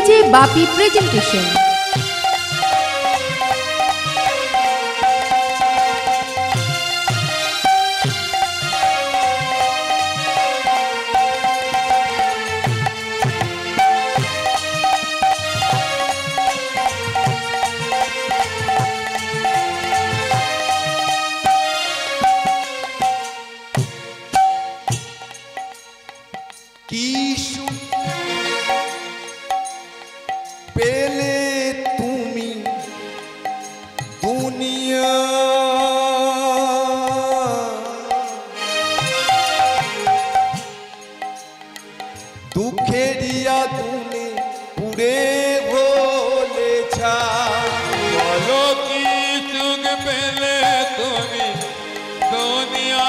DJ বাপি presentation. পেলে তুমি দুনিয়া দুঃখের আগুনে পুড়ে হলে বলো কি সুখ পেলে তুমি দুনিয়া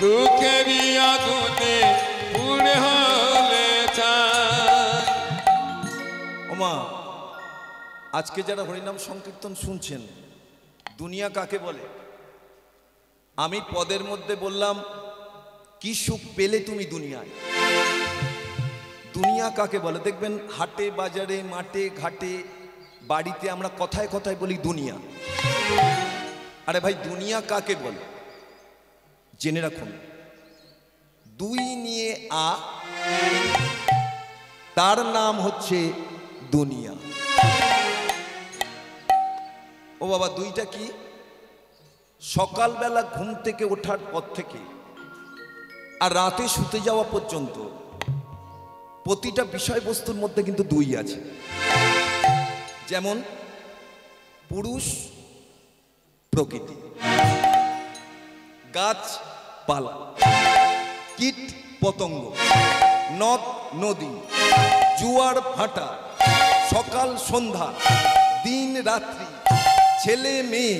দুঃখের আগুনে পুড়ে হলে ওমা আজকে যারা হরিনাম সংকীর্তন শুনছেন, দুনিয়া কাকে বলে? আমি পদের মধ্যে বললাম কি সুখ পেলে তুমি দুনিয়ায়। দুনিয়া কাকে বলে? দেখবেন হাটে বাজারে মাঠে ঘাটে বাড়িতে আমরা কথায় কথায় বলি দুনিয়া। আরে ভাই, দুনিয়া কাকে বলে জেনে রাখুন। দুই নিয়ে আ, তার নাম হচ্ছে দুনিয়া। ও বাবা, দুইটা কি? সকালবেলা ঘুম থেকে ওঠার পর থেকে আর রাতে শুতে যাওয়া পর্যন্ত প্রতিটা বিষয়বস্তুর মধ্যে কিন্তু দুই আছে। যেমন পুরুষ প্রকৃতি, গাছপালা, কীট পতঙ্গ, নদ নদী, জোয়ার ভাটা, সকাল সন্ধ্যা, দিন রাত্রি, ছেলে মেয়ে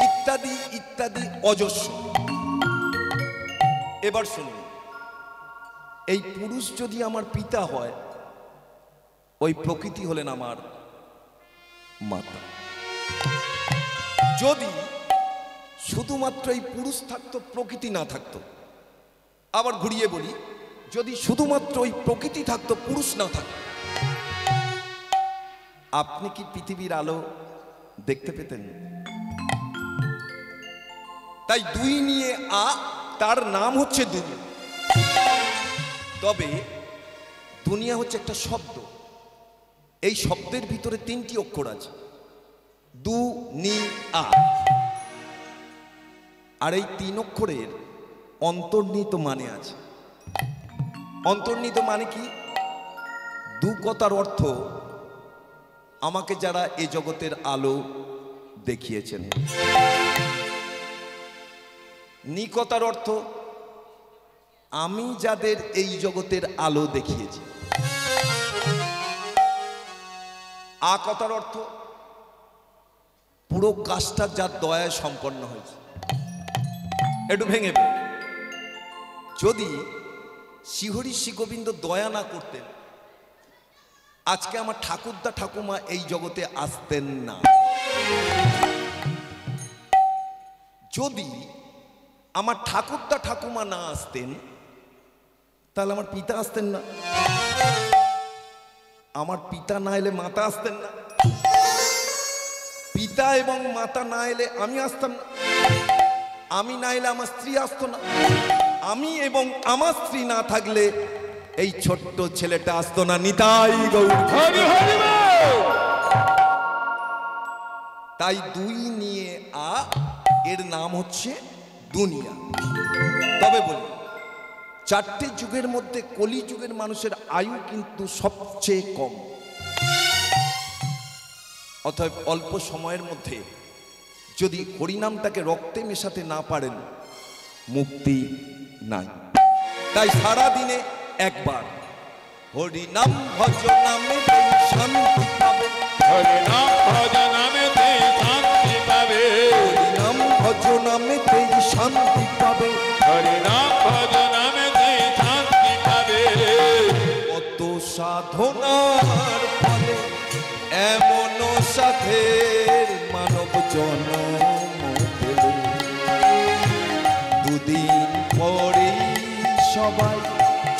ইত্যাদি ইত্যাদি অজস্র। এবার শুনুন, এই পুরুষ যদি আমার পিতা হয়, ওই প্রকৃতি হলেন আমার মাতা। যদি শুধুমাত্র এই পুরুষ থাকতো, প্রকৃতি না থাকতো। আবার ঘুরিয়ে বলি, যদি শুধুমাত্র ওই প্রকৃতি থাকতো, পুরুষ না থাকতো, আপনি কি পৃথিবীর আলো দেখতে পেতেন? তাই দুই নিয়ে আ, তার নাম হচ্ছে দুনিয়া। তবে দুনিয়া হচ্ছে একটা শব্দ। এই শব্দের ভিতরে তিনটি অক্ষর আছে, দু নি আ। আর এই তিন অক্ষরের অন্তর্নিহিত মানে আছে। অন্তর্নিহিত মানে কি? দু কথার অর্থ আমাকে যারা এ জগতের আলো দেখিয়েছেন। নি কথার অর্থ আমি যাদের এই জগতের আলো দেখিয়েছি। আ কথার অর্থ পুরো কাজটা যার দয়ায় সম্পন্ন হয়েছে। একটু ভেঙে যদি শ্রীহরি শ্রী গোবিন্দ দয়া না করতেন, আজকে আমার ঠাকুরদা ঠাকুমা এই জগতে আসতেন না। যদি আমার ঠাকুরদা ঠাকুমা না আসতেন, তাহলে আমার পিতা আসতেন না। আমার পিতা না এলে মাতা আসতেন না। পিতা এবং মাতা না এলে আমি আসতাম না। আমি না এলে আমার স্ত্রী আসতো না। আমি এবং আমার স্ত্রী না থাকলে এই ছোট্ট ছেলেটা আসতো না। নিতাই গৌর। তাই দুই নিয়ে আ, এর নাম হচ্ছে দুনিয়া। তবে বলি, চারটে যুগের মধ্যে কলি যুগের মানুষের আয়ু কিন্তু সবচেয়ে কম। অতএব অল্প সময়ের মধ্যে যদি হরিনামটাকে রক্তে মেশাতে না পারেন, মুক্তি নাই। তাই সারা দিনে একবার হরিনাম ভজ নামে শান্তি পাবে। হরিনাম ভজ নামেতে শান্তি পাবে। হরিনাম ভজ নামেতে শান্তি পাবে। হরিনাম ভজ নামেতে শান্তি পাবে। কত সাধনার ফলে এমন সাধের মানব জন্ম পেল। দুদিন পরেই সবাই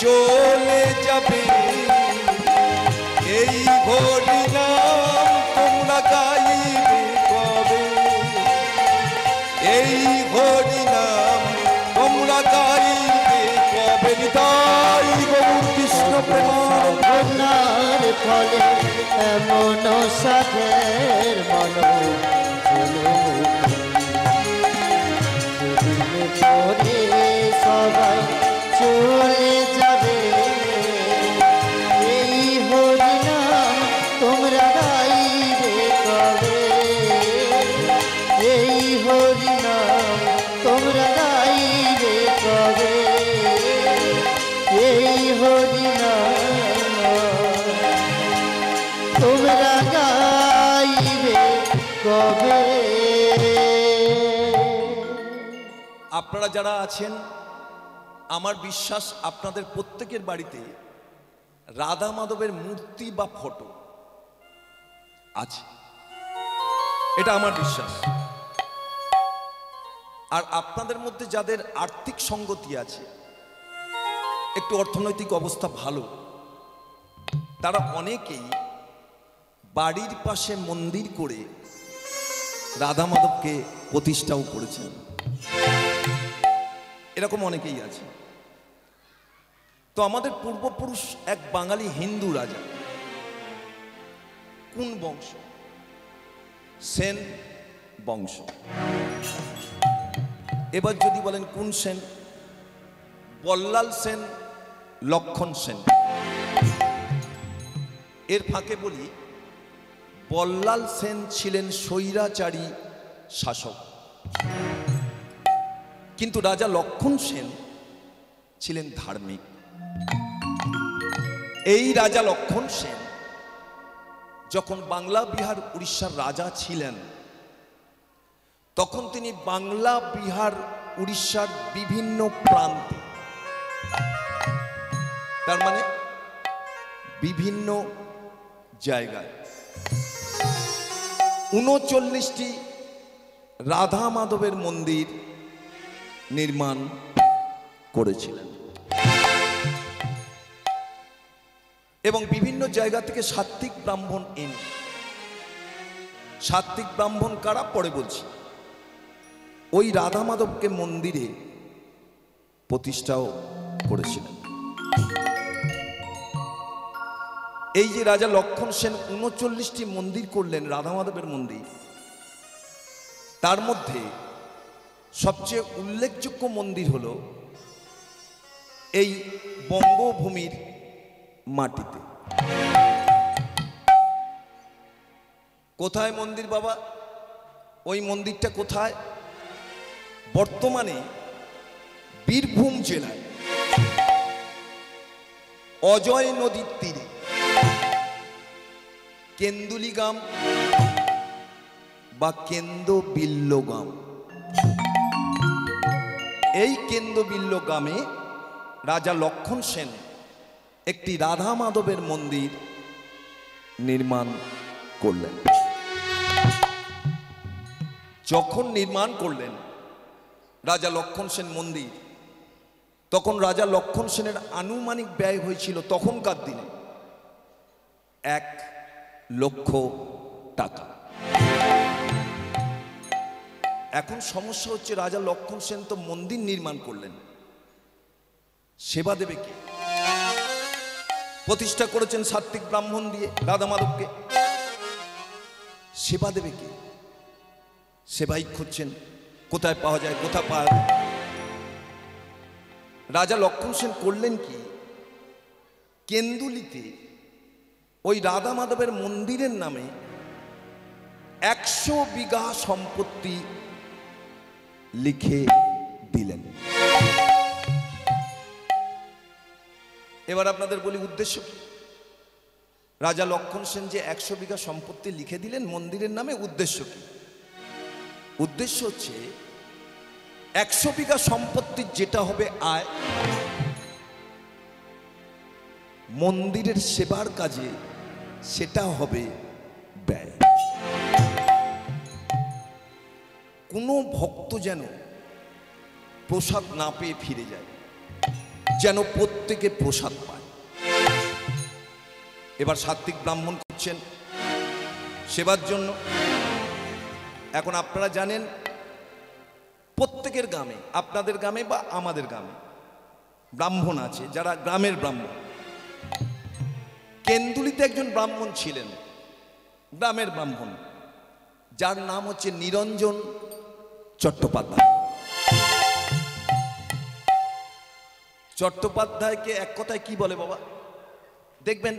চলে যাবে। এই হরি নাম তোমরা গাইবে কবে? এই হরি নাম তোমরা গাইবে কবে? নিতাই গৌর কৃষ্ণ প্রেমানন্দ। আপনার ফলে এমন সাধের মন পরে সবাই চলে যাবে। এই হরিনাম তোমরা গাইবে কবে? এই হরিনাম তোমরা গাইবে কবে? এই হরিনাম তোমরা গাইবে কবে? আপনারা যারা আছেন, আমার বিশ্বাস আপনাদের প্রত্যেকের বাড়িতে রাধা মাধবের মূর্তি বা ফটো আছে, এটা আমার বিশ্বাস। আর আপনাদের মধ্যে যাদের আর্থিক সঙ্গতি আছে, একটু অর্থনৈতিক অবস্থা ভালো, তারা অনেকেই বাড়ির পাশে মন্দির করে রাধা মাধবকে প্রতিষ্ঠাও করেছেন। এরকম অনেকেই আছে। তো আমাদের পূর্বপুরুষ এক বাঙালি হিন্দু রাজা, কোন বংশ? সেন বংশ। এবার যদি বলেন কোন সেন? বল্লাল সেন, লক্ষণ সেন। এর ফাঁকে বলি, বল্লাল সেন ছিলেন স্বৈরাচারী শাসক, কিন্তু রাজা লক্ষণ সেন ছিলেন ধার্মিক। এই রাজা লক্ষণ সেন যখন বাংলা, বিহার, উড়িষ্যার রাজা ছিলেন, তখন তিনি বাংলা, বিহার, উড়িষ্যার বিভিন্ন প্রান্তে, তার মানে বিভিন্ন জায়গায় ৩৯টি রাধা মাধবের মন্দির নির্মাণ করেছিলেন এবং বিভিন্ন জায়গা থেকে সাত্ত্বিক ব্রাহ্মণ এনে, সাত্ত্বিক ব্রাহ্মণ কারা পরে বলছি, ওই রাধা মাধবকে মন্দিরে প্রতিষ্ঠাও করেছিলেন। এই যে রাজা লক্ষণ সেন ৩৯টি মন্দির করলেন, রাধা মাধবের মন্দির, তার মধ্যে সবচেয়ে উল্লেখযোগ্য মন্দির হল এই বঙ্গভূমির মাটিতে। কোথায় মন্দির বাবা? ওই মন্দিরটা কোথায়? বর্তমানে বীরভূম জেলায় অজয় নদীর তীরে কেন্দুলি গ্রাম বা কেন্দ্রবিল্ল গ্রাম, এই কেন্দ্রবিল্ল গ্রামে রাজা লক্ষণ সেন একটি রাধা মাধবের মন্দির নির্মাণ করলেন। যখন নির্মাণ করলেন রাজা লক্ষণ সেন মন্দির, তখন রাজা লক্ষণ সেনের আনুমানিক ব্যয় হয়েছিল তখনকার দিনে ১,০০,০০০ টাকা। এখন সমস্যা হচ্ছে, রাজা লক্ষণ সেন তো মন্দির নির্মাণ করলেন, সেবা দেবে কে? প্রতিষ্ঠা করেছেন সাত্ত্বিক ব্রাহ্মণ দিয়ে রাধা মাধবকে, সেবা দেবে কে? সেবাই খুঁজছেন, কোথায় পাওয়া যায়, কোথায় পাওয়া যায়। রাজা লক্ষণ সেন করলেন কি, কেন্দুলিতে ওই রাধা মাধবের মন্দিরের নামে ১০০ বিঘা সম্পত্তি লিখে দিলেন। এবার আপনাদের বলি উদ্দেশ্য কি? রাজা লক্ষণ সেন যে ১০০ বিঘা সম্পত্তি লিখে দিলেন মন্দিরের নামে, উদ্দেশ্য কি? উদ্দেশ্য হচ্ছে ১০০ বিঘা সম্পত্তির যেটা হবে আয়, মন্দিরের সেবার কাজে সেটা হবে ব্যয়। কোনো ভক্ত যেন প্রসাদ না পেয়ে ফিরে যায়, যেন প্রত্যেকে প্রসাদ পায়। এবার সাত্ত্বিক ব্রাহ্মণ করছেন সেবার জন্য। এখন আপনারা জানেন প্রত্যেকের গ্রামে, আপনাদের গ্রামে বা আমাদের গ্রামে ব্রাহ্মণ আছে, যারা গ্রামের ব্রাহ্মণ। কেন্দুলিতে একজন ব্রাহ্মণ ছিলেন, গ্রামের ব্রাহ্মণ, যার নাম হচ্ছে নিরঞ্জন চট্টোপাধ্যায়। চট্টোপাধ্যায়কে এক কথায় কি বলে বাবা? দেখবেন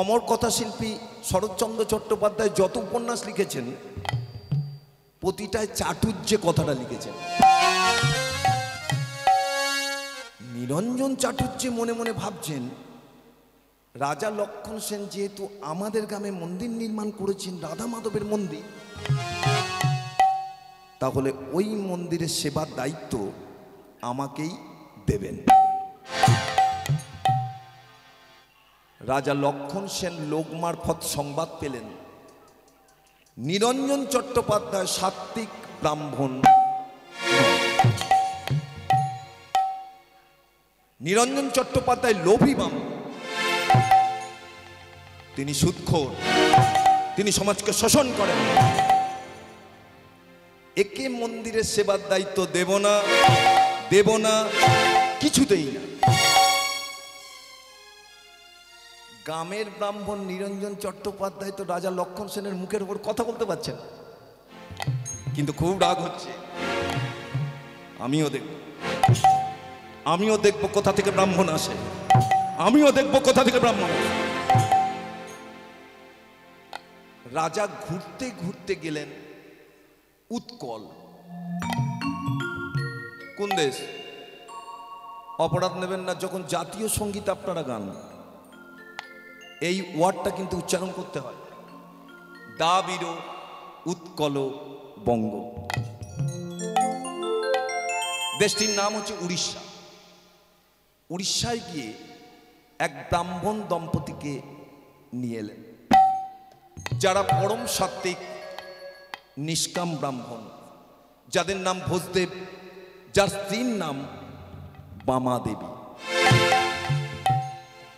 অমর কথা শিল্পী শরৎচন্দ্র চট্টোপাধ্যায় যত উপন্যাস লিখেছেন প্রতিটায় চাটুর্যে কথাটা লিখেছেন। নিরঞ্জন চাটুর্যে মনে মনে ভাবছেন, রাজা লক্ষণ সেন যেহেতু আমাদের গ্রামে মন্দির নির্মাণ করেছেন, রাধা মাধবের মন্দির, তাহলে ওই মন্দিরের সেবার দায়িত্ব আমাকেই দেবেন। রাজা লক্ষণ সেন লোক মারফত সংবাদ পেলেন নিরঞ্জন চট্টোপাধ্যায় সাত্ত্বিক ব্রাহ্মণ। নিরঞ্জন চট্টোপাধ্যায় লোভী ব্রাহ্মণ, তিনি সুদখোর, তিনি সমাজকে শোষণ করেন। একে মন্দিরের সেবার দায়িত্ব দেব না, কিছুতেই না। গ্রামের ব্রাহ্মণ নিরঞ্জন চট্টোপাধ্যায় তো রাজা লক্ষণ সেনের মুখের উপর কথা বলতে পারছেন, কিন্তু খুব রাগ হচ্ছে। আমিও দেখব কোথা থেকে ব্রাহ্মণ আসে, আমিও দেখব কোথা থেকে ব্রাহ্মণ আসে। রাজা ঘুরতে ঘুরতে গেলেন উৎকল। কোন দেশ? অপরাধ নেবেন না, যখন জাতীয় সঙ্গীত আপনারা গান, এই ওয়ার্ডটা কিন্তু উচ্চারণ করতে হয়, দ্রাবিড় উৎকল বঙ্গ। দেশটির নাম হচ্ছে উড়িষ্যা। উড়িষ্যায় গিয়ে এক ব্রাহ্মণ দম্পতিকে নিয়ে এলেন, যারা পরম সাত্ত্বিক নিষ্কাম ব্রাহ্মণ, যাদের নাম ভোজদেব, যার স্ত্রীর নাম বামা দেবী।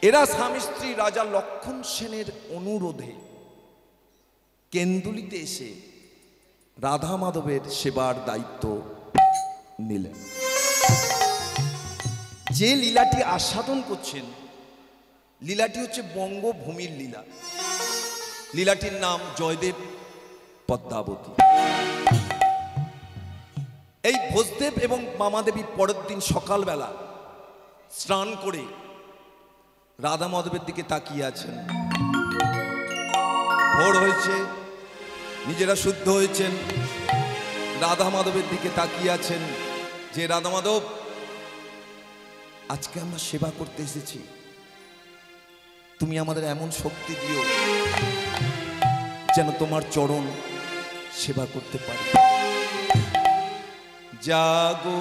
এরা স্বামী স্ত্রী রাজা লক্ষণ সেনের অনুরোধে কেন্দুলিতে এসে রাধা মাধবের সেবার দায়িত্ব নিলেন। যে লীলাটি আস্বাদন করছেন, লীলাটি হচ্ছে বঙ্গভূমির লীলা। লীলাটির নাম জয়দেব পদ্মাবতী। এই ভোজদেব এবং মামাদেবী পরের দিন সকালবেলা স্নান করে রাধা মাধবের দিকে তাকিয়ে আছেন। ভোর হয়েছে, নিজেরা শুদ্ধ হয়েছেন, রাধা মাধবের দিকে তাকিয়ে আছেন যে রাধা মাধব, আজকে আমরা সেবা করতে এসেছি, তুমি আমাদের এমন শক্তি দিও যেন তোমার চরণ সেবা করতে পারি। জাগো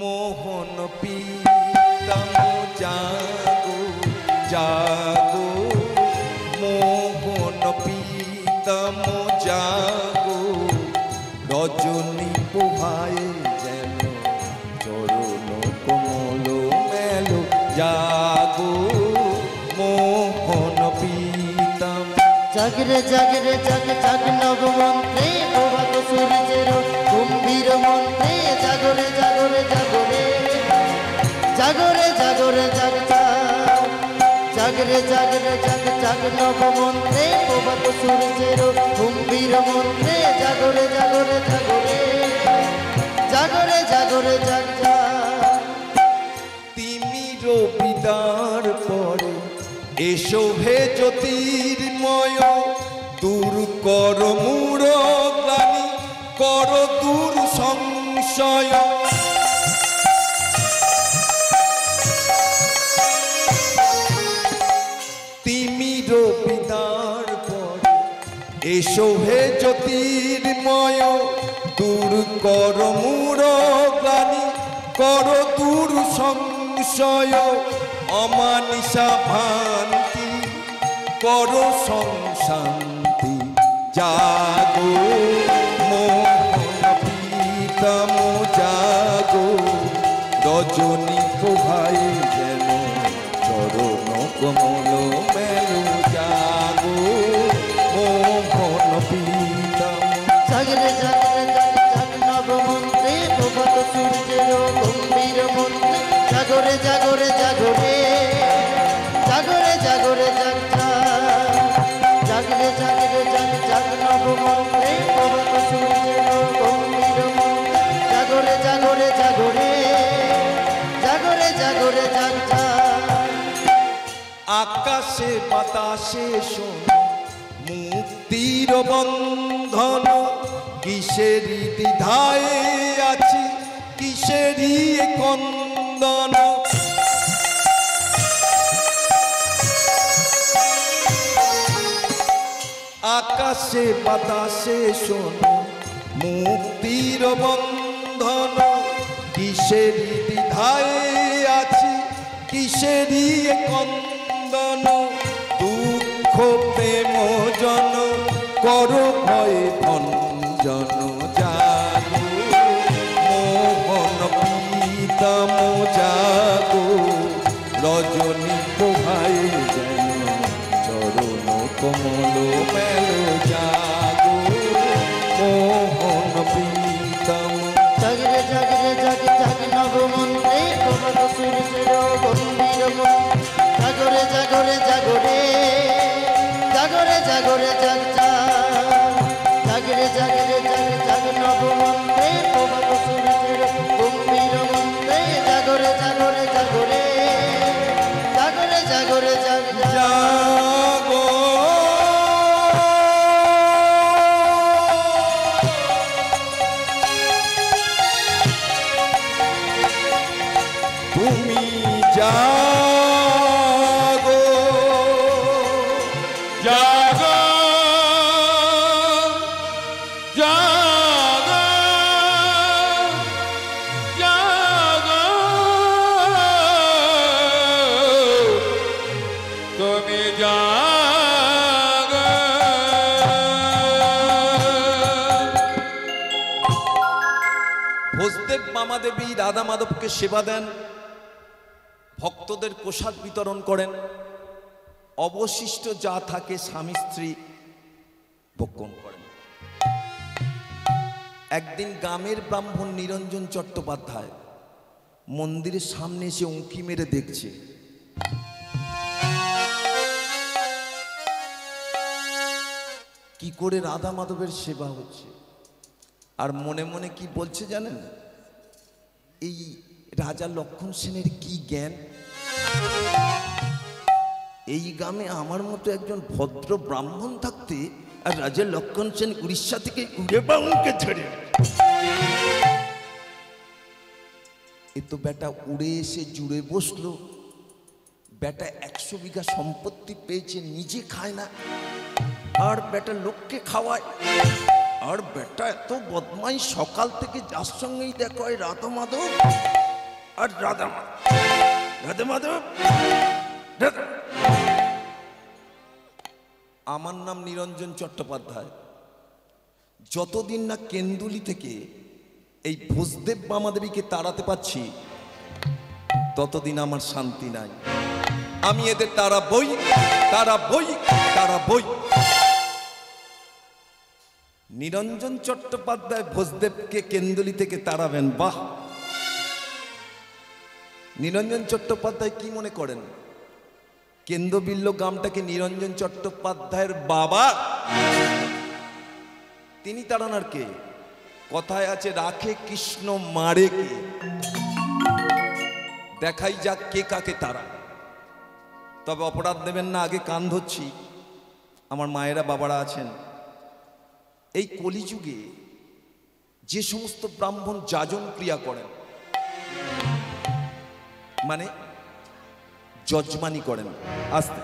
মোহন পিতাম, জাগো জাগো মোহন পিতাম, জাগো রজনী পোহায় যেন চরণ কমল মেলো, জাগো মোহন পিতাম। জাগরে জাগরে জাগ জাগ নবমন্ত্রে প্রভাত সূর্যের গম্ভীর মন্ত্রে, জাগরে জাগরে জাগরে জাগরে জাগরে জাগ জাগ, জাগরে জাগরে জাগ জাগ নবমন্ত্রে প্রভাত সূর্যের গম্ভীর মন্ত্রে, জাগরে জাগরে জাগরে জাগরে জাগরে জাগ জাগ। তিমির বিদার পরে এসো হে জ্যোতির্ময়, দূর কর মূঢ় গ্লানি, কর দূর সংশয়। তিমির বিদার পরে এসো হে জ্যোতির্ময়, দূর কর মূঢ় গ্লানি, কর দূর সংশয়। অমানিসা ভান্তি কর সংশান্তি, জাগো মোহন পিতাম, জাগো রজনী প্রভাই যেন চরণ কমল মেলো জাগো মোহন পীতাম। জাগরে জাগরে জাগ জাগ নবমন্ত্রে প্রভাত সূর্যের গম্ভীর মন্ত্রে জাগরে জাগরে জাগরে জাগরে জাগরে জাগ জাগরে জাগরে জাগ জাগ নবমন্ত্রে প্রভাত সূর্যের গম্ভীর মন্ত্রে জাগরে জাগরে জাগরে জাগরে জাগরে জাগ আকাশে বাতাসে শোন মুক্তির বন্ধন, কিসেরি দ্বিধায় আছি কিসেরি কন্দন। আকাশে বাতাসে শোন মুক্তির বন্ধন, কিসেরি দ্বিধায় আছি কিসেরি কন্দন। দুঃখ প্রেম জন কর ভয় ভঞ্জন জাগো মোহন পীতাম জাগো রজনী প্রভায় যেন চরণ কমল মেলো জাগো মোহন পীতাম। জাগরে জাগরে জাগ জাগ নবমন্ত্রে প্রভাত সূর্যের গম্ভীর মন্ত্রে জাগরে জাগরে জাগরে জাগরে জাগরে জাগ জাগরে জাগরে জাগ জাগ নবমন্ত্রে প্রভাত সূর্যের গম্ভীর মন্ত্রে জাগরে জাগরে জাগরে জাগরে জাগরে জাগ জাগো তুমি জাগো জাগো জাগো জাগো তুমি জাগো। ভোজদেব মামাদেবী রাধা মাধবকে সেবা দেন, ভক্তদের প্রসাদ বিতরণ করেন, অবশিষ্ট যা থাকে স্বামী স্ত্রী ভক্ষণ করেন। একদিন গ্রামের ব্রাহ্মণ নিরঞ্জন চট্টোপাধ্যায় মন্দিরের সামনে এসে উঁকি মেরে দেখছে কি করে রাধা মাধবের সেবা হচ্ছে, আর মনে মনে কি বলছে জানেন, এই রাজা লক্ষণ সেনের কি জ্ঞান, এই গ্রামে আমার মতো একজন ভদ্র ব্রাহ্মণ থাকতে আর রাজা লক্ষণ সেন উড়িষ্যা থেকে উড়ে বাউনকে ছেড়ে এ তো বেটা উড়ে এসে জুড়ে বসলো, বেটা 100 বিঘা সম্পত্তি পেয়েছে নিজে খায় না আর বেটা লোককে খাওয়ায়, আর বেটা এত বদমাই সকাল থেকে যার সঙ্গেই দেখো হয় রাধা মাধব আর রাধা মাধব রাধা মাধব। আমার নাম নিরঞ্জন চট্টোপাধ্যায়। যতদিন না কেন্দুলি থেকে এই ভোজদেব মামাদেবীকে তাড়াতে পারছি ততদিন আমার শান্তি নাই। আমি এদের তারা বই তারা বই তারা বই। নিরঞ্জন চট্টোপাধ্যায় ভোজদেবকে কেন্দুলি থেকে তাড়াবেন, বাহ। নিরঞ্জন চট্টোপাধ্যায় কি মনে করেন কেন্দ্রবিল্ল গ্রামটাকে নিরঞ্জন চট্টোপাধ্যায়ের বাবা, তিনি তাড়ানোর কে? কথায় আছে রাখে কৃষ্ণ মারে কে, দেখাই যাক কে কাকে তারা। তবে অপরাধ দেবেন না, আগে কান ধরছি, আমার মায়েরা বাবারা আছেন। এই কলিযুগে যে সমস্ত ব্রাহ্মণ যাজন ক্রিয়া করেন, মানে যজমানি করেন, আস্তে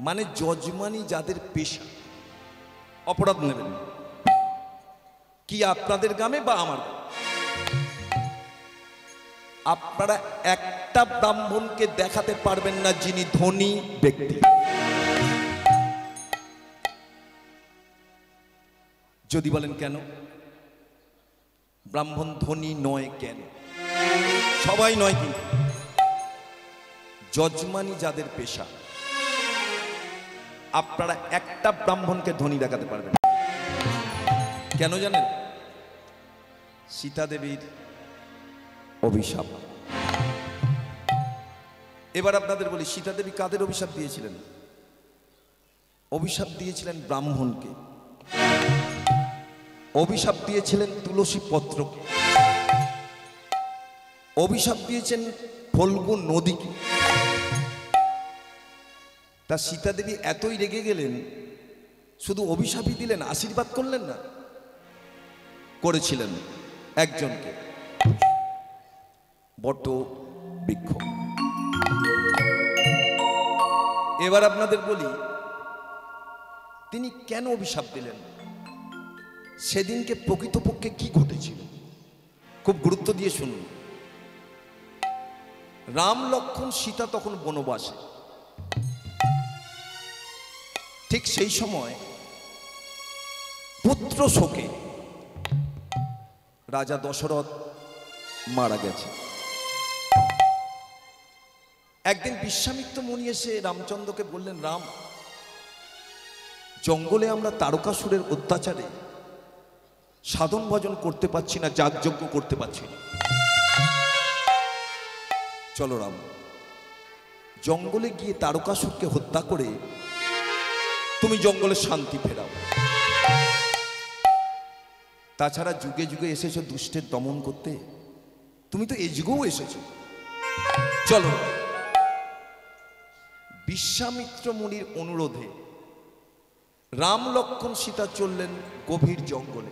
মানে যজমানি যাদের পেশা, অপরাধ নেবেন কি আপনাদের গ্রামে বা আমার, আপনারা একটা ব্রাহ্মণকে দেখাতে পারবেন না যিনি ধনী ব্যক্তি। যদি বলেন কেন ব্রাহ্মণ ধনী নয় কেন, সবাই নয়, কিন্তু যজমানি যাদের পেশা, আপনারা একটা ব্রাহ্মণকে ধনী দেখাতে পারবেন না। কেন জানেন? সীতা দেবীর অভিশাপ। এবার আপনাদের বলি, সীতা দেবী কাদের অভিশাপ দিয়েছিলেন? অভিশাপ দিয়েছিলেন ব্রাহ্মণকে, অভিশাপ দিয়েছিলেন তুলসী পত্রকে, অভিশাপ দিয়েছেন ফল্গু নদীকে। তা সীতা দেবী এতই রেগে গেলেন, শুধু অভিশাপই দিলেন, আশীর্বাদ করলেন না, করেছিলেন একজনকে, বট বৃক্ষ। এবার আপনাদের বলি, তিনি কেন অভিশাপ দিলেন, সেদিনকে প্রকৃতপক্ষে কি ঘটেছিল, খুব গুরুত্ব দিয়ে শুনুন। রাম লক্ষ্মণ সীতা তখন বনবাসে। ঠিক সেই সময় পুত্র শোকে রাজা দশরথ মারা গেছে। একদিন বিশ্বামিত্র মুনি এসে রামচন্দ্রকে বললেন, রাম, জঙ্গলে আমরা তারকাসুরের অত্যাচারে সাধন ভজন করতে পারছি না, যাগযজ্ঞ করতে পারছি না। চলো রাম, জঙ্গলে গিয়ে তারকাসুরকে হত্যা করে তুমি জঙ্গলে শান্তি ফেরাও। তাছাড়া যুগে যুগে এসেছো দুষ্টের দমন করতে, তুমি তো এই যুগেও এসেছো, চলো। বিশ্বামিত্র মুনির অনুরোধে রাম লক্ষ্মণ সীতা চললেন গভীর জঙ্গলে।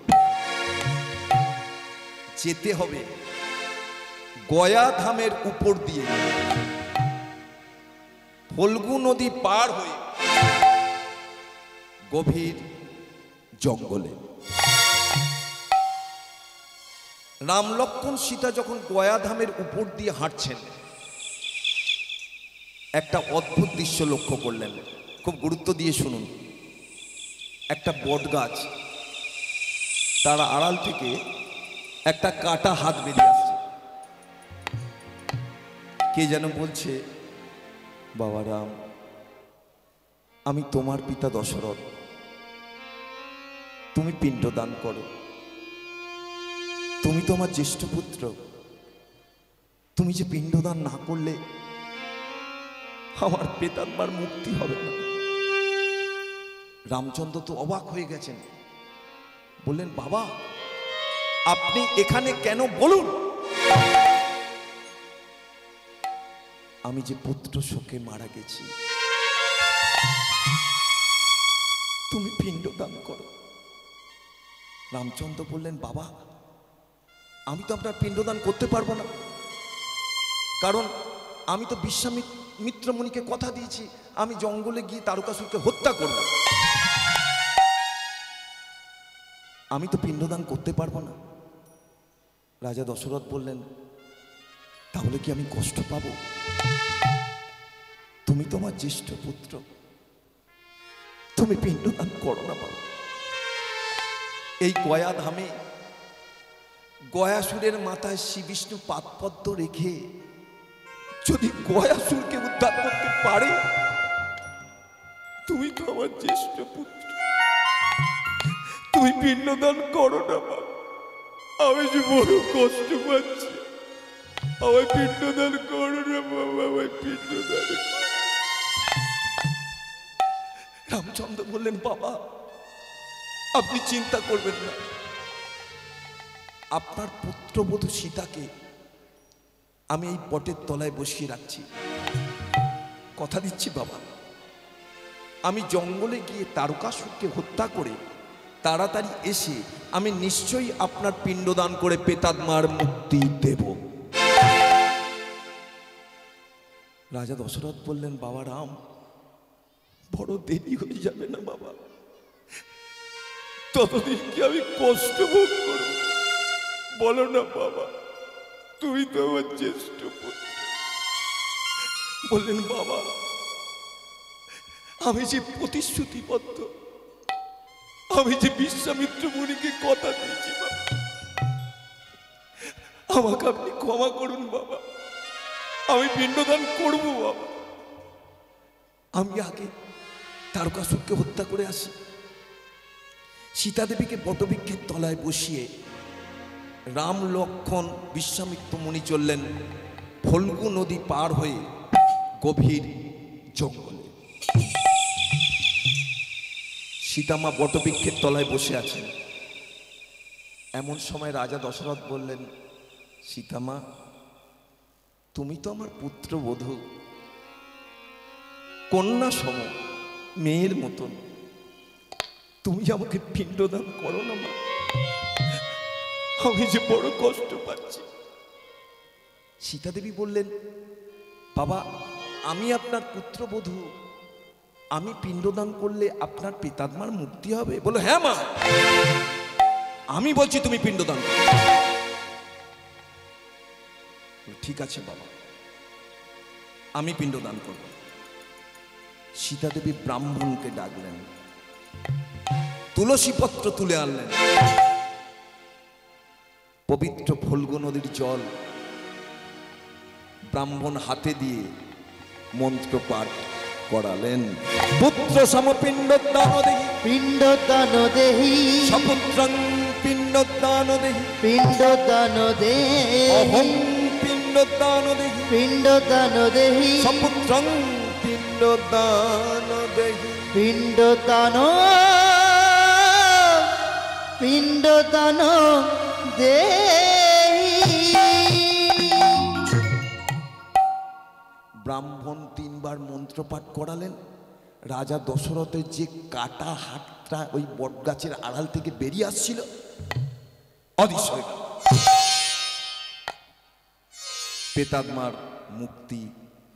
যেতে হবে গয়া ধামের উপর দিয়ে, ফল্গু নদী পার হয়ে গভীর জঙ্গলে। রাম লক্ষ্মণ সীতা যখন গয়া ধামের উপর দিয়ে হাঁটছেন, একটা অদ্ভুত দৃশ্য লক্ষ্য করলেন, খুব গুরুত্ব দিয়ে শুনুন। একটা বট গাছ, তার আড়াল থেকে একটা কাটা হাত বেরিয়ে আসছে। কে যেন বলছে, বাবা রাম, আমি তোমার পিতা দশরথ, তুমি পিণ্ডদান করো, তুমি তো আমার জ্যেষ্ঠ পুত্র, তুমি যে পিণ্ডদান না করলে আমার প্রেতাত্মার মুক্তি হবে না। রামচন্দ্র তো অবাক হয়ে গেছেন, বললেন, বাবা আপনি এখানে কেন বলুন? আমি যে পুত্র শোকে মারা গেছি, তুমি পিণ্ডদান করো। রামচন্দ্র বললেন, বাবা আমি তো আপনার পিণ্ডদান করতে পারবো না, কারণ আমি তো বিশ্বামিত্র মুনিকে কথা দিয়েছি আমি জঙ্গলে গিয়ে তারকাসুরকে হত্যা করব, আমি তো পিণ্ডদান করতে পারবো না। রাজা দশরথ বললেন, তাহলে কি আমি কষ্ট পাবো? তুমি তো আমার জ্যেষ্ঠ পুত্র, তুমি পিণ্ডদান করো না বাবা। এই গয়া ধামে গয়াসুরের মাথায় শ্রী বিষ্ণু পাদপদ্ম রেখে যদি গয়াসুরকে উদ্ধার করতে পারে, তুমি তো আমার জ্যেষ্ঠ পুত্র, তুমি পিণ্ডদান করো না বাবা। আমি যে বড় কষ্ট পাচ্ছি, আমায় পিণ্ডদান করো না বাবা, আমায় পিণ্ডদান। রামচন্দ্র বললেন, বাবা আপনি চিন্তা করবেন না, আপনার পুত্রবধূ সীতাকে আমি এই বটের তলায় বসিয়ে রাখছি, কথা দিচ্ছি বাবা, আমি জঙ্গলে গিয়ে তারকাসুরকে হত্যা করে তাড়াতাড়ি এসে আমি নিশ্চয়ই আপনার পিণ্ডদান করে প্রেতাত্মার মুক্তি দেব। রাজা দশরথ বললেন, বাবা রাম, বড় দেরি হয়ে যাবে না বাবা? ততদিন কি আমি কষ্ট ভোগ করব? বলো না বাবা, তুমি তো আমার জ্যেষ্ঠ পুত্র। বললেন, বাবা আমি যে প্রতিশ্রুতিবদ্ধ, আমি যে বিশ্বামিত্র মুনিকে কথা দিয়েছি বাবা, আমাকে আপনি ক্ষমা করুন বাবা, আমি পিণ্ডদান করব বাবা। আমি আগে তারকাসুরকে হত্যা করে আসি। সীতাদেবীকে বটবৃক্ষের তলায় বসিয়ে রাম লক্ষ্মণ বিশ্বামিত্র মুনি চললেন ফল্গু নদী পার হয়ে গভীর জঙ্গলে। সীতামা বটবৃক্ষের তলায় বসে আছেন। এমন সময় রাজা দশরথ বললেন, সীতামা, তুমি তো আমার পুত্রবধূ, কন্যা সম, মেয়ের মতন, তুমি আমাকে পিণ্ডদান করো না মা, আমি যে বড় কষ্ট পাচ্ছি। সীতাদেবী বললেন, বাবা, আমি আপনার পুত্রবধূ, আমি পিণ্ডদান করলে আপনার পিতাত্মার মুক্তি হবে? বলো, হ্যাঁ মা, আমি বলছি তুমি পিণ্ডদান করো। ঠিক আছে বাবা, আমি পিণ্ডদান করব। সীতাদেবী ব্রাহ্মণকে ডাকলেন, তুলসী পত্র তুলে আনলেন, পবিত্র ফল্গু নদীর জল ব্রাহ্মণ হাতে দিয়ে মন্ত্র পাঠ করালেন। পুত্র সম পিণ্ডদান দেহি, পিণ্ডদান দেহি, সপুত্রং পিণ্ডদান দেহি, পিণ্ডদান দেহি, অহং পিণ্ডদান দেহি, পিণ্ডদান দেহি, সপুত্রং পিণ্ডদান দেহি। পিণ্ডদান, পিণ্ডদান দেহি। ব্রাহ্মণ 3 বার মন্ত্রপাঠ করালেন। রাজা দশরথের যে কাটা হাতটা ওই বটগাছের আড়াল থেকে বেরিয়ে আসছিল, অদৃশ্য হয়ে গেল। পেতাত্মার মুক্তি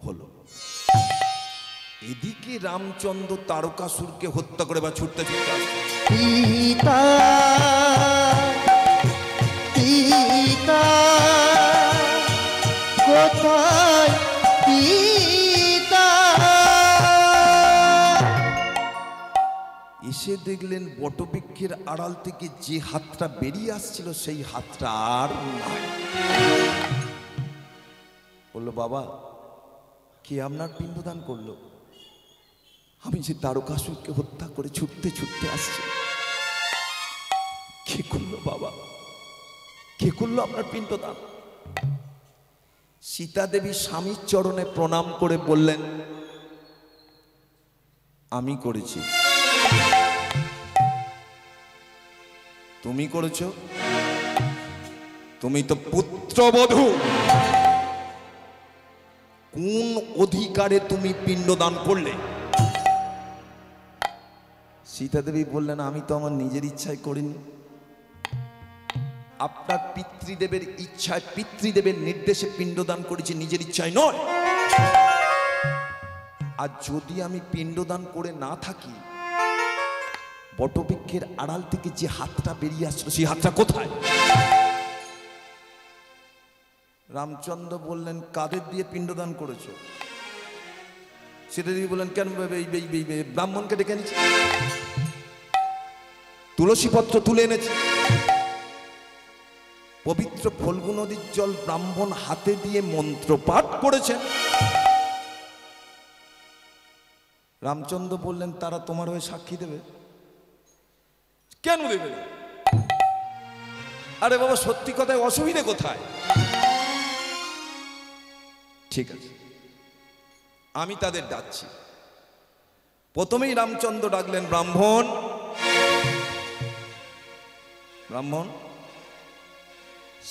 হলো। এদিকে রামচন্দ্র তারকাসুরকে হত্যা করে বা ছুটতে ছুটতে আসছে। পিতা, পিতা, কোথায় পিতা? এসে দেখলেন বটবৃক্ষের আড়াল থেকে যে হাতটা বেরিয়ে আসছিল সেই হাতটা আর নাই। বললো, বাবা, কে আপনার পিণ্ডদান করলো? আমি যে তারকাসুরকে হত্যা করে ছুটতে ছুটতে আসছি। কে করলো বাবা, কে করলো আপনার পিণ্ডদান? সীতা দেবী স্বামীর চরণে প্রণাম করে বললেন, আমি করেছি। তুমি করেছ? তুমি তো পুত্রবধূ, কোন অধিকারে তুমি পিণ্ডদান করলে? সীতা দেবী বললেন, আমি তো আমার নিজের ইচ্ছায় করিনি, আপনার পিতৃদেবের ইচ্ছায়, পিতৃদেবের নির্দেশে পিণ্ডদান করেছি, নিজের ইচ্ছায় নয়। আর যদি আমি পিণ্ডদান করে না থাকি, বটবৃক্ষের আড়াল থেকে যে হাতটা বেরিয়ে আসছিল সেই হাতটা কোথায়? রামচন্দ্র বললেন, কাদের দিয়ে পিণ্ডদান করেছো? সেটা দিয়ে বললেন, কেন? ব্রাহ্মণকে ডেকে এনেছি, তুলসী পত্র তুলে এনেছি, পবিত্র ফল্গু নদীর জল ব্রাহ্মণ হাতে দিয়ে মন্ত্র পাঠ করেছেন। রামচন্দ্র বললেন, তারা তোমার হয়ে সাক্ষী দেবে? কেন দেবে না? আরে বাবা, সত্যি কথায় অসুবিধে কোথায়? ঠিক আছে, আমি তাদের ডাকছি। প্রথমেই রামচন্দ্র ডাকলেন, ব্রাহ্মণ, ব্রাহ্মণ,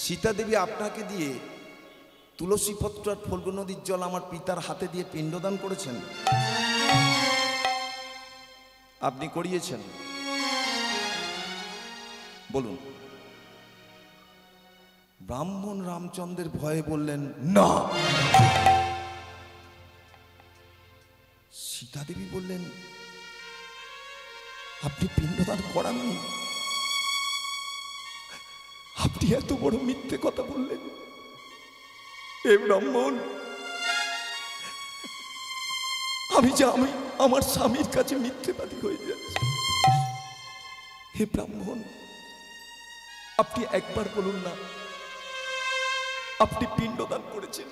সীতা দেবী আপনাকে দিয়ে তুলসী পত্র আর ফল্গু নদীর জল আমার পিতার হাতে দিয়ে পিণ্ডদান করেছেন, আপনি করিয়েছেন? বলুন। ব্রাহ্মণ রামচন্দ্রের ভয়ে বললেন, না। সীতা দেবী বললেন, আপনি পিণ্ডদান করাননি? আপনি এত বড় মিথ্যে কথা বললেন? হে ব্রাহ্মণ, আমি আমার স্বামীর কাছে মিথ্যেবাদী হয়ে যাচ্ছি। হে ব্রাহ্মণ, আপনি একবার বলুন না, আপনি পিণ্ডদান করেছেন।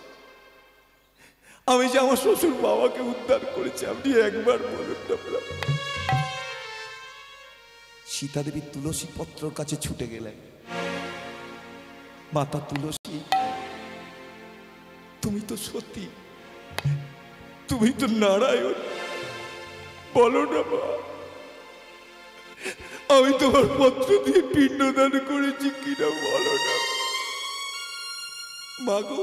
আমি যে আমার শ্বশুর বাবাকে উদ্ধার করেছি, আপনি একবার বলুন না প্রভু। সীতা দেবী তুলসী পত্রর কাছে ছুটে গেলেন। মাতা তুলসী, তুমি তো সতী, তুমি তো নারায়ণ, বলো না মা, আমি তোমার পত্র দিয়ে পিণ্ডদান করেছি কিনা বলো না। মাগো,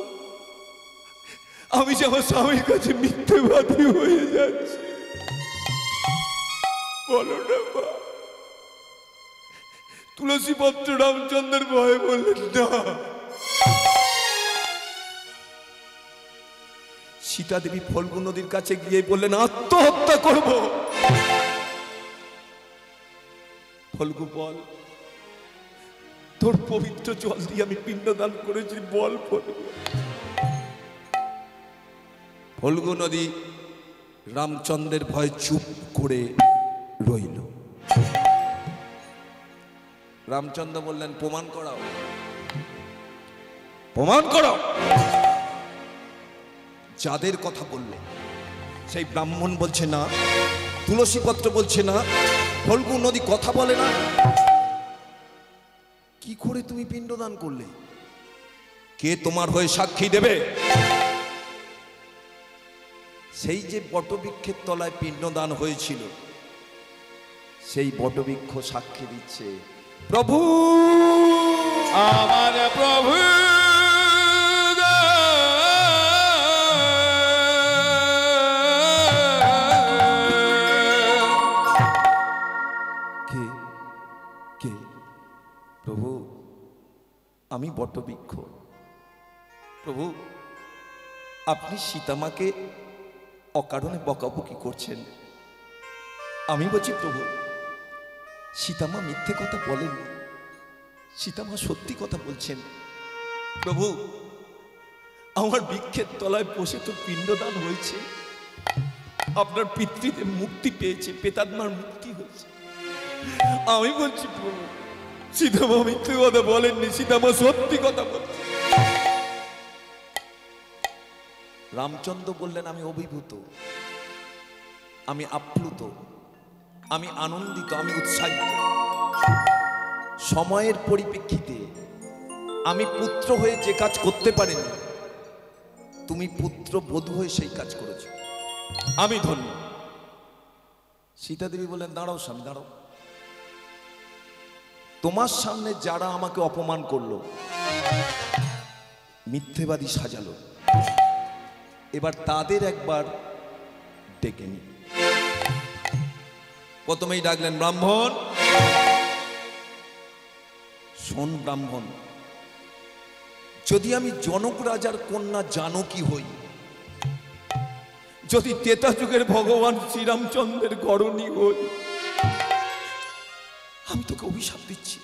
আমি যে আমার স্বামীর কাছে মিথ্যেবাদী হয়ে যাচ্ছি, বলো না মা। তুলসী পত্র রামচন্দ্রের ভয়ে বললেন না। সীতা দেবী ফল্গু নদীর কাছে গিয়ে বললেন আত্মহত্যা করব। ফল্গু বল, তোর পবিত্র জল দিয়ে আমি পিণ্ডদান করেছি, বল ফল্গু। ফল্গু নদী রামচন্দ্রের ভয়ে চুপ করে রইল। রামচন্দ্র বললেন প্রমাণ করাও, প্রমাণ করাও। যাদের কথা বললে সেই ব্রাহ্মণ বলছে না, তুলসী পত্র বলছে না, ফল্গু নদী কথা বলে না, কি করে তুমি পিণ্ডদান করলে? কে তোমার হয়ে সাক্ষী দেবে? সেই যে বটবৃক্ষের তলায় পিণ্ডদান হয়েছিল, সেই বটবৃক্ষ সাক্ষী দিচ্ছে প্রভু, আমার প্রভু। কে কে? প্রভু, আমি বটবৃক্ষ। প্রভু, আপনি সীতামাকে অকারণে বকাবকি করছেন। আমি বলছি প্রভু, সীতামা মিথ্যে কথা বলেন, সীতামা সত্যি কথা বলছেন। প্রভু, আমার বৃক্ষের তলায় বসে তো পিণ্ডদান হয়েছে, আপনার পিতৃদেব মুক্তি পেয়েছে, প্রেতাত্মার মুক্তি হয়েছে। আমি বলছি প্রভু, সীতামা মিথ্যে কথা বলেননি, সীতামা সত্যি কথা বলছে। রামচন্দ্র বললেন আমি অভিভূত, আমি আপ্লুত, আমি আনন্দিত, আমি উৎসাহিত। সময়ের পরিপ্রেক্ষিতে আমি পুত্র হয়ে যে কাজ করতে পারিনি, তুমি পুত্র বধূ হয়ে সেই কাজ করেছ, আমি ধন্য। সীতা দেবী বললেন দাঁড়াও স্বামী, দাঁড়াও। তোমার সামনে যারা আমাকে অপমান করলো, মিথ্যেবাদী সাজালো, এবার তাদের একবার ডেকে নি। প্রথমেই ডাকলেন ব্রাহ্মণ। শোন ব্রাহ্মণ, যদি আমি জনক রাজার কন্যা জানকী হই, যদি ত্রেতা যুগের ভগবান শ্রীরামচন্দ্রের গরণী হই, আমি তোকে অভিশাপ দিচ্ছি।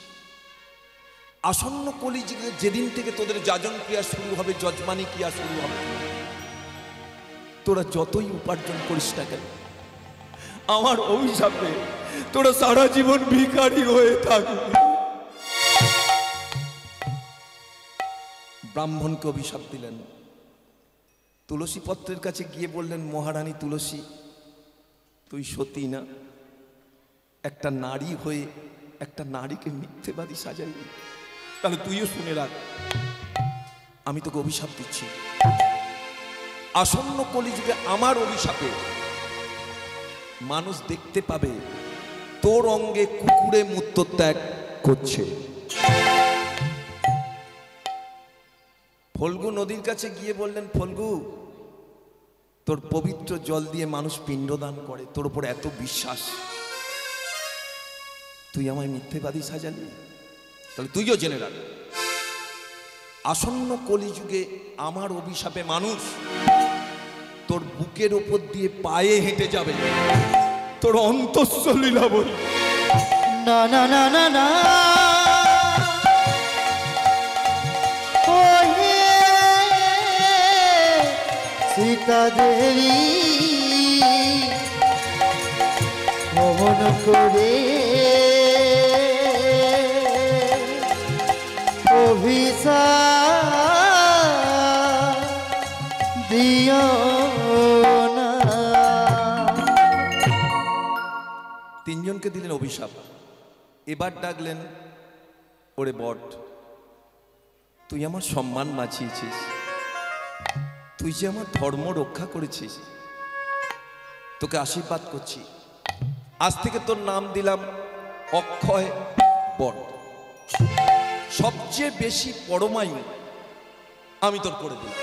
আসন্ন কলিযুগে যেদিন থেকে তোদের যাজন ক্রিয়া শুরু হবে, যজমানি ক্রিয়া শুরু হবে, তোরা যতই উপার্জন করিস না কেন, আমার অভিশাপে তোরা সারা জীবন ভিখারি হয়ে থাকবি। ব্রাহ্মণকে অভিশাপ দিলেন। তুলসী পত্রের কাছে গিয়ে বললেন মহারানী তুলসী, তুই সতী না? একটা নারী হয়ে একটা নারীকে মিথ্যেবাদী সাজাইবি? তাহলে তুইও শুনে রাখ, আমি তোকে অভিশাপ দিচ্ছি। আসন্ন কলিযুগে আমার অভিশাপে মানুষ দেখতে পাবে তোর অঙ্গে কুকুরে মূত্রত্যাগ করছে। ফল্গু নদীর কাছে গিয়ে বললেন ফল্গু, তোর পবিত্র জল দিয়ে মানুষ পিণ্ডদান করে, তোর উপর এত বিশ্বাস, তুই আমায় মিথ্যেবাদী সাজালি? তাহলে তুইও জেনে রাখ, আসন্ন কলিযুগে আমার অভিশাপে মানুষ তোর বুকের ওপর দিয়ে পায়ে হেঁটে যাবে, তোর অন্তঃস্থ লীলা বল। না না না না না, সীতা দেবী মোহন করে অভিশাপ দিও না। তিনজনকে দিলেন অভিশাপ। এবার ডাকলেন, ওরে বট, তুই আমার সম্মান বাঁচিয়েছিস, তুই যে আমার ধর্ম রক্ষা করেছিস, তোকে আশীর্বাদ করছি, আজ থেকে তোর নাম দিলাম অক্ষয় বট। সবচেয়ে বেশি পরমায়ু আমি তোর করে দিলাম।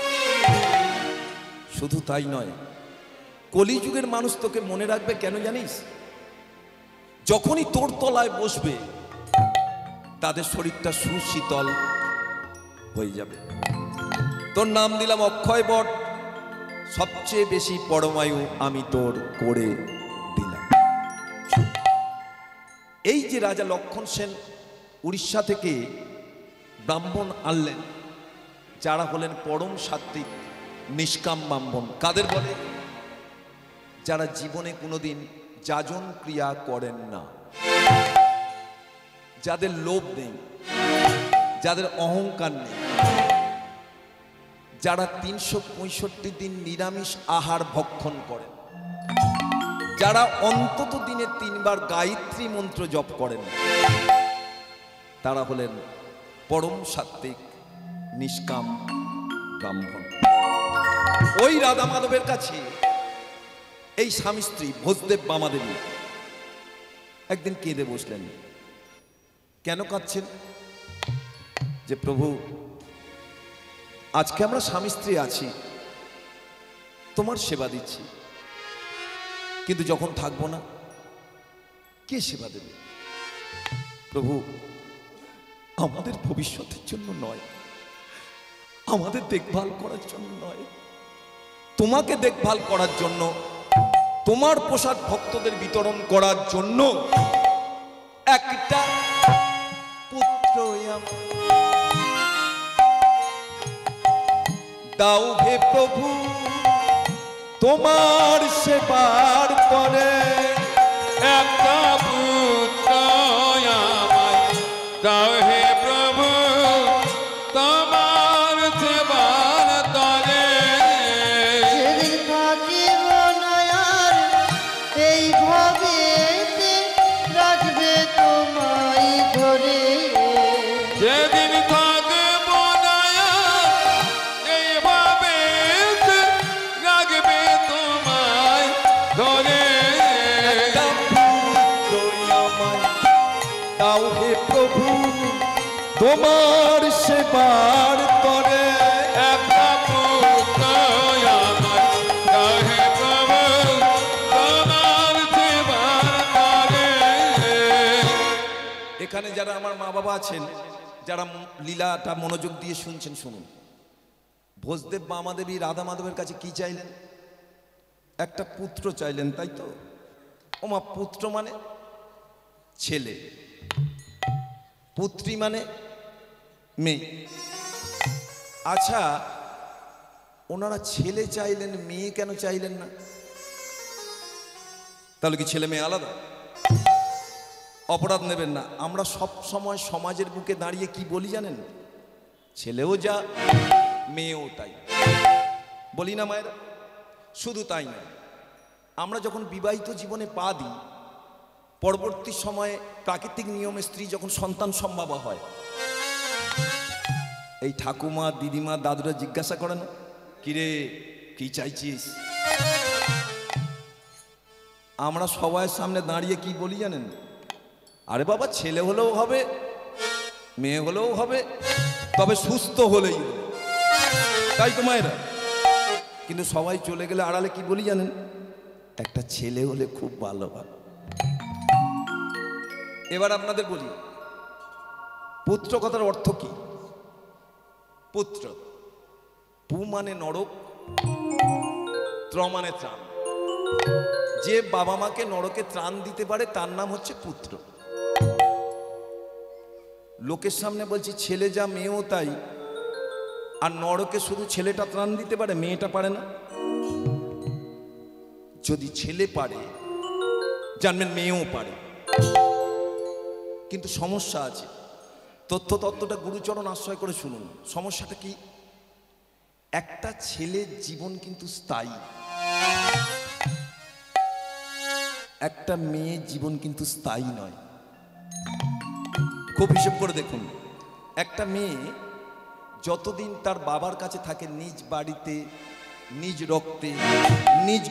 শুধু তাই নয়, কলিযুগের মানুষ তোকে মনে রাখবে কেন জানিস? যখনই তোর তলায় বসবে তাদের শরীরটা সুশীতল হয়ে যাবে। তোর নাম দিলাম অক্ষয় বট, সবচেয়ে বেশি পরমায়ু আমি তোর করে দিলাম। এই যে রাজা লক্ষণ সেন উড়িষ্যা থেকে ব্রাহ্মণ আনলেন, যারা হলেন পরম সাত্ত্বিক নিষ্কাম ব্রাহ্মণ। কাদের বলে? যারা জীবনে কোনোদিন যাজন ক্রিয়া করেন না, যাদের লোভ নেই, যাদের অহংকার নেই, যারা 365 দিন নিরামিষ আহার ভক্ষণ করেন, যারা অন্তত দিনে 3 বার গায়ত্রী মন্ত্র জপ করেন, তারা হলেন পরম সাত্ত্বিক নিষ্কাম ব্রাহ্মণ। ওই রাধা মাধবের কাছে এই স্বামী স্ত্রী ভোজদেব বামাদেবী একদিন কেঁদে বসলেন। কেন কাঁদছেন? যে প্রভু, আজকে আমরা স্বামী স্ত্রী আছি, তোমার সেবা দিচ্ছি, কিন্তু যখন থাকবো না, কে সেবা দেবে? প্রভু, আমাদের ভবিষ্যতের জন্য নয়, আমাদের দেখভাল করার জন্য নয়, তোমাকে দেখভাল করার জন্য, তোমার প্রসাদ ভক্তদের বিতরণ করার জন্য একটা পুত্র দাও হে প্রভু, তোমার সেবার করে একটা পুত্র আমায় দাও হে প্রভু, তোমার সেবার তরে। যেদিন থাকিব না আর এই ভবেতে, রাখবে তোমায় ধরে। যেদিন থাকব না এইভাবে রাখবে তোমায় ধরে। একটা পুত্র আমায় দাও হে প্রভু, তোমার সেবার করে একটা পুত্র আমায় দাও হে প্রভু, তোমার সেবার তরে। এখানে যারা আমার মা বাবা আছেন, যারা লীলাটা মনোযোগ দিয়ে শুনছেন, শুনুন। ভোজদেব বামাদেবী রাধা মাধবের কাছে কি চাইলেন? একটা পুত্র চাইলেন, তাই তো? ওমা, পুত্র মানে ছেলে, পুত্রী মানে মেয়ে। আচ্ছা, ওনারা ছেলে চাইলেন, মেয়ে কেন চাইলেন না? তাহলে কি ছেলে মেয়ে আলাদা? অপরাধ নেবেন না। আমরা সব সময় সমাজের বুকে দাঁড়িয়ে কি বলি জানেন? ছেলেও যা, মেয়েও তাই, বলি না মায়েরা? শুধু তাই না, আমরা যখন বিবাহিত জীবনে পা দিই, পরবর্তী সময়ে প্রাকৃতিক নিয়মে স্ত্রী যখন সন্তান সম্ভবা হয়, এই ঠাকুমা, দিদিমা, দাদুরা জিজ্ঞাসা করেন, কিরে কি চাইছিস? আমরা সবার সামনে দাঁড়িয়ে কি বলি জানেন? আরে বাবা, ছেলে হলেও হবে, মেয়ে হলেও হবে, তবে সুস্থ হলেই হবে, তাই তো মায়েরা? কিন্তু সবাই চলে গেলে আড়ালে কি বলি জানেন? একটা ছেলে হলে খুব ভালো হয়। এবার আপনাদের বলি, পুত্র কথার অর্থ কি? পুত্র, পু মানে নরক, ত্র মানে ত্রাণ। যে বাবা মাকে নরকে ত্রাণ দিতে পারে তার নাম হচ্ছে পুত্র। লোকের সামনে বলছি ছেলে যা, মেয়েও তাই। আর নরকে শুধু ছেলেটা ত্রাণ দিতে পারে, মেয়েটা পারে না। যদি ছেলে পারে, জানবেন মেয়েও পারে। কিন্তু সমস্যা আছে, তথ্যটা গুরুচরণ আশ্রয় করে শুনুন। সমস্যাটা কি? একটা ছেলের জীবন কিন্তু স্থায়ী, একটা মেয়ের জীবন কিন্তু স্থায়ী নয়। খুব হিসেব করে দেখুন, একটা মেয়ে যতদিন তার বাবার কাছে থাকে, নিজ বাড়িতে, নিজ রক্তে, নিজ